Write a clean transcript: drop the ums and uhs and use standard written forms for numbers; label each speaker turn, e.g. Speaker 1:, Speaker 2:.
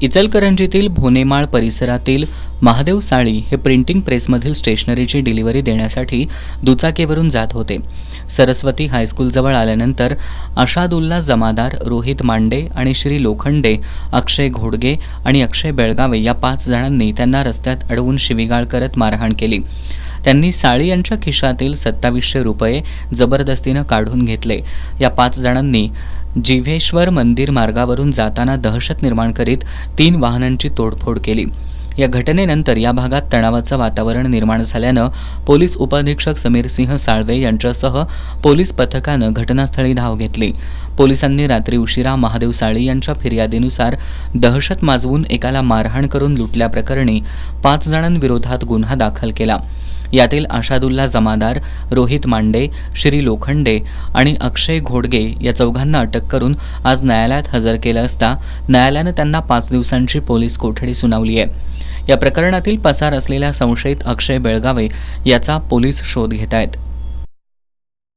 Speaker 1: इचलकरंजीतील भोनेमाळ परिसरातील महादेव साळी हे प्रिंटिंग प्रेसमधील स्टेशनरीची डिलिव्हरी देण्यासाठी दुचाकीवरून जात होते. सरस्वती हायस्कूलजवळ आल्यानंतर अशादुल्ला जमादार, रोहित मांडे आणि श्री लोखंडे, अक्षय घोडगे आणि अक्षय बेळगावे या 5 जणांनी त्यांना रस्त्यात अडवून शिवीगाळ करत मारहाण केली. त्यांनी साळी यांच्या खिशातील 2700 रुपये जबरदस्तीनं काढून घेतले. या 5 जणांनी जिव्हेश्वर मंदिर मार्गावरून जाताना दहशत निर्माण करीत 3 वाहनांची तोडफोड केली. या घटनेनंतर या भागात तणावाचं वातावरण निर्माण झाल्यानं पोलीस उपअधीक्षक समीर सिंह साळवे यांच्यासह पोलीस पथकानं घटनास्थळी धाव घेतली. पोलिसांनी रात्री उशिरा महादेव साळी यांच्या फिर्यादीनुसार दहशत माजवून एकाला मारहाण करून लुटल्याप्रकरणी 5 जणांविरोधात गुन्हा दाखल केला. यातील आशादुल्ला जमादार, रोहित मांडे, श्री लोखंडे आणि अक्षय घोडगे या 4घांना अटक करून आज न्यायालयात हजर केलं असता न्यायालयानं त्यांना 5 दिवसांची पोलीस कोठडी सुनावली आहे. या प्रकरणातील पसार असलेल्या संशयित अक्षय बेळगावे याचा पोलीस शोध घेत आहेत.